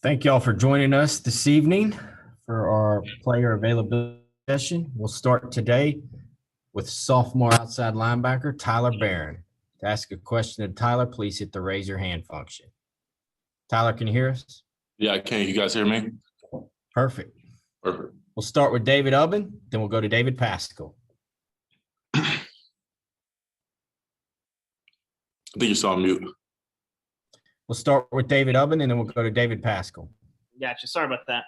Thank y'all for joining us this evening for our player availability session. We'll start today with sophomore outside linebacker Tyler Barron. To ask a question of Tyler, please hit the raise your hand function. Tyler, can you hear us? Yeah, I can. You guys hear me? Perfect. Perfect. We'll start with David Ubben, then we'll go to David Pascal. I think you're still on mute. We'll start with David Ubben, and then we'll go to David Pascal. Gotcha. Sorry about that.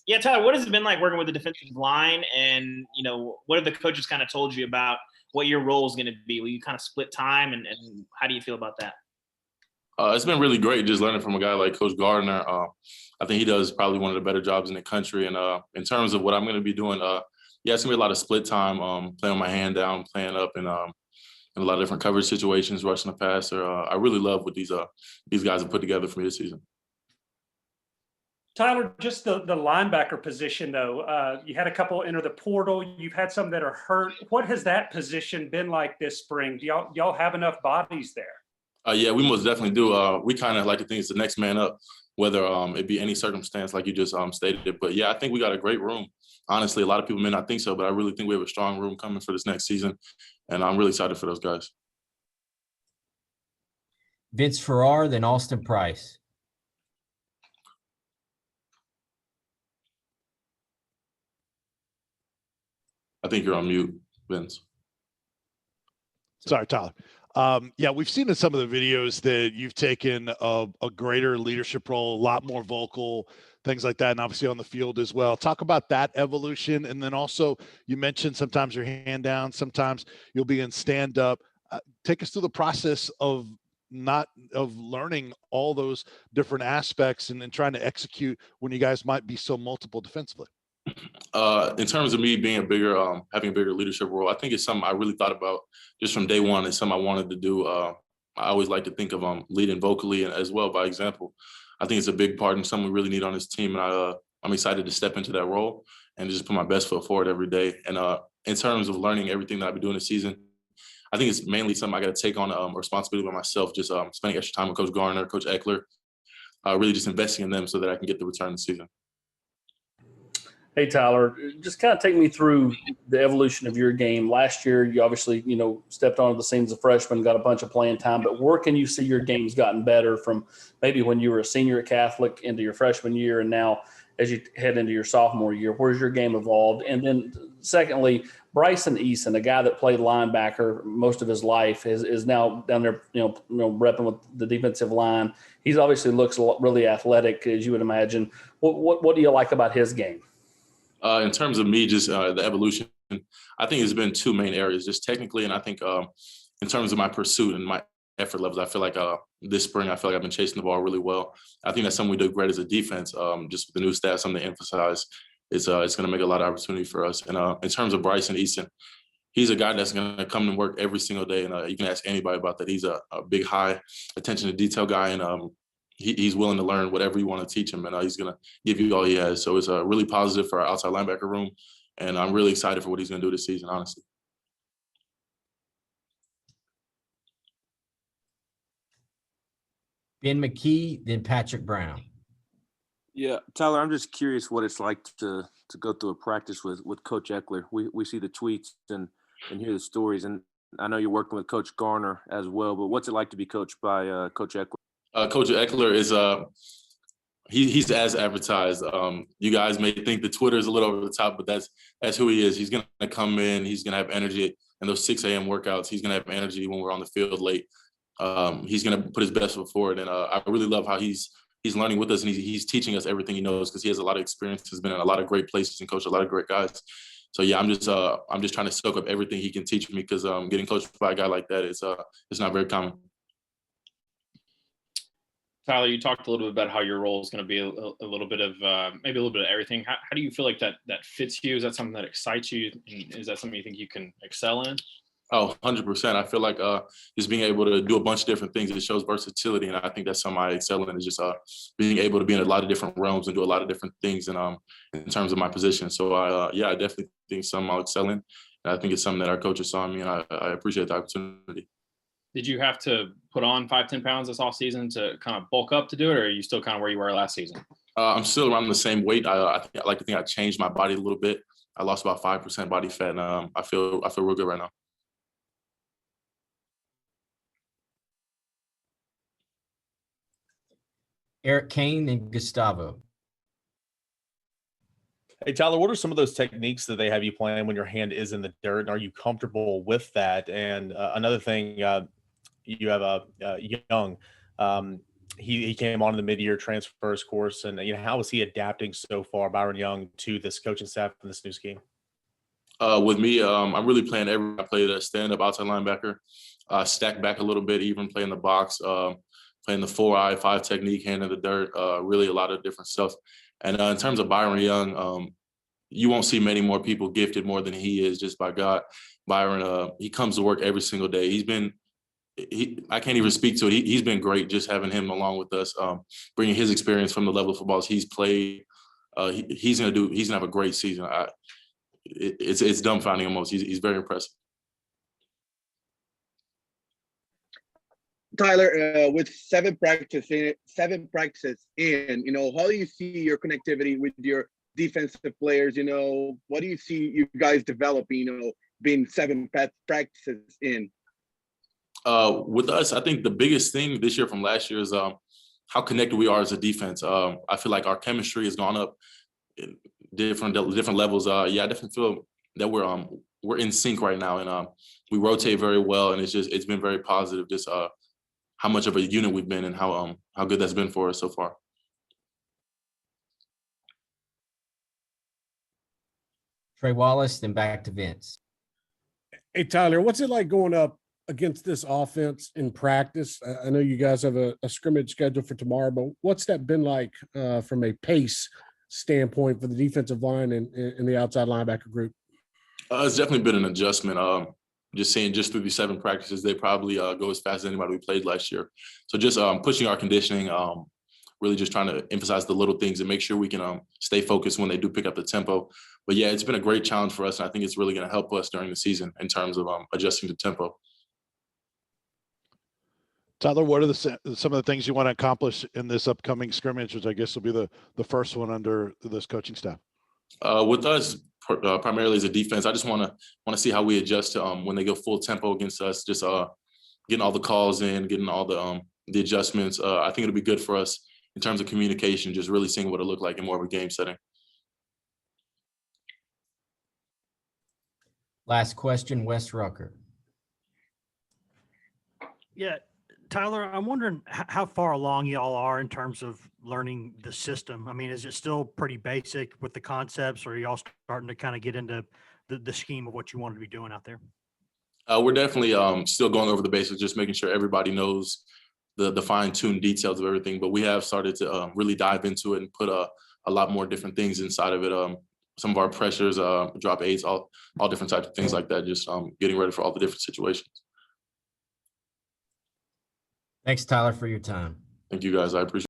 Yeah, Tyler, what has it been like working with the defensive line? And, what have the coaches kind of told you about what your role is going to be? Will you kind of split time, and how do you feel about that? It's been really great just learning from a guy like Coach Gardner. I think he does probably one of the better jobs in the country. And in terms of what I'm going to be doing, it's going to be a lot of split time, playing with my hand down, playing up, and in a lot of different coverage situations, rushing the passer. I really love what these guys have put together for me this season. Tyler, just the linebacker position, though, you had a couple enter the portal. You've had some that are hurt. What has that position been like this spring? Do y'all have enough bodies there? Yeah, we most definitely do. We kind of like to think it's the next man up, whether it be any circumstance like you just stated. But, yeah, I think we got a great room. Honestly, a lot of people may not think so, but I really think we have a strong room coming for this next season, and I'm really excited for those guys. Vince Farrar, then Austin Price. I think you're on mute, Vince. Sorry, Tyler. Yeah, we've seen in some of the videos that you've taken a greater leadership role, a lot more vocal, things like that, and obviously on the field as well. Talk about that evolution. And then also you mentioned sometimes your hand down, sometimes you'll be in stand up. Take us through the process of learning all those different aspects and then trying to execute when you guys might be so multiple defensively. In terms of me being having a bigger leadership role, I think it's something I really thought about just from day one. It's something I wanted to do. I always like to think of leading vocally and as well by example. I think it's a big part and something we really need on this team. And I'm excited to step into that role and just put my best foot forward every day. And in terms of learning everything that I've been doing this season, I think it's mainly something I got to take on responsibility by myself, just spending extra time with Coach Garner, Coach Eckler, really just investing in them so that I can get the return this season. Hey, Tyler, just kind of take me through the evolution of your game. Last year, you obviously, stepped onto the scene as a freshman, got a bunch of playing time, but where can you see your game's gotten better from maybe when you were a senior at Catholic into your freshman year and now as you head into your sophomore year? Where's your game evolved? And then secondly, Bryson Eason, a guy that played linebacker most of his life, is now down there, repping with the defensive line. He's obviously looks really athletic, as you would imagine. What do you like about his game? In terms of me, just the evolution, I think it's been two main areas, just technically, and I think in terms of my pursuit and my effort levels, I feel like this spring, I feel like I've been chasing the ball really well. I think that's something we do great as a defense. Just with the new stats, something to emphasize. It's going to make a lot of opportunity for us. And in terms of Bryson Easton, he's a guy that's going to come to work every single day, and you can ask anybody about that. He's a big, high attention to detail guy, and he's willing to learn whatever you want to teach him, and he's going to give you all he has. So it's really positive for our outside linebacker room, and I'm really excited for what he's going to do this season, honestly. Ben McKee, then Patrick Brown. Yeah, Tyler, I'm just curious what it's like to go through a practice with Coach Eckler. We see the tweets and hear the stories, and I know you're working with Coach Garner as well, but what's it like to be coached by Coach Eckler? Coach Eckler is he's as advertised. You guys may think the Twitter is a little over the top, but that's who he is. He's going to come in. He's going to have energy in those 6 a.m. workouts. He's going to have energy when we're on the field late. He's going to put his best foot forward, and I really love how he's learning with us, and he's teaching us everything he knows because he has a lot of experience. Has been in a lot of great places and coached a lot of great guys. So yeah, I'm just trying to soak up everything he can teach me because getting coached by a guy like that is it's not very common. Tyler, you talked a little bit about how your role is going to be a little bit of maybe a little bit of everything. How do you feel like that fits you? Is that something that excites you? Is that something you think you can excel in? Oh, 100%. I feel like just being able to do a bunch of different things, it shows versatility. And I think that's something I excel in, is just being able to be in a lot of different realms and do a lot of different things in terms of my position. So, I definitely think something I'll excel in. And I think it's something that our coaches saw in me, and I appreciate the opportunity. Did you have to put on 5-10 pounds this off season to kind of bulk up to do it, or are you still kind of where you were last season? I'm still around the same weight. I like to think I changed my body a little bit. I lost about 5% body fat, and I feel real good right now. Eric Kane and Gustavo. Hey, Tyler, what are some of those techniques that they have you playing when your hand is in the dirt? And are you comfortable with that? And another thing, you have Young. He came on in the mid-year transfers course, and how is he adapting so far, Byron Young, to this coaching staff and this new scheme? With me, I'm really playing I play the stand-up outside linebacker, stack back a little bit, even playing the box, playing the 4-eye-5 technique, hand in the dirt, really a lot of different stuff. And in terms of Byron Young, you won't see many more people gifted more than he is, just by God. Byron, he comes to work every single day. I can't even speak to it. He's been great, just having him along with us, bringing his experience from the level of footballs he's played. He's gonna have a great season. It's dumbfounding almost. He's very impressive. Tyler, with seven practices in, how do you see your connectivity with your defensive players? What do you see you guys developing, being 7 practices in? With us, I think the biggest thing this year from last year is how connected we are as a defense. I feel like our chemistry has gone up in different levels. I definitely feel that we're in sync right now, and we rotate very well, and it's been very positive. Just how much of a unit we've been, and how good that's been for us so far. Trey Wallace, then back to Vince. Hey, Tyler, what's it like going up against this offense in practice? I know you guys have a scrimmage scheduled for tomorrow, but what's that been like from a pace standpoint for the defensive line and the outside linebacker group? It's definitely been an adjustment. Just through these 7 practices, they probably go as fast as anybody we played last year. So just pushing our conditioning, really just trying to emphasize the little things and make sure we can stay focused when they do pick up the tempo. But yeah, it's been a great challenge for us, and I think it's really going to help us during the season in terms of adjusting to tempo. Tyler, what are some of the things you want to accomplish in this upcoming scrimmage, which I guess will be the first one under this coaching staff? With us, primarily as a defense, I just want to see how we adjust to when they go full tempo against us. Just getting all the calls in, getting all the adjustments. I think it'll be good for us in terms of communication. Just really seeing what it looked like in more of a game setting. Last question, Wes Rucker. Yeah, Tyler, I'm wondering how far along y'all are in terms of learning the system. I mean, is it still pretty basic with the concepts, or are y'all starting to kind of get into the scheme of what you want to be doing out there? We're definitely still going over the basics, just making sure everybody knows the fine-tuned details of everything. But we have started to really dive into it and put a lot more different things inside of it. Some of our pressures, drop aids, all different types of things like that, just getting ready for all the different situations. Thanks, Tyler, for your time. Thank you, guys. I appreciate it.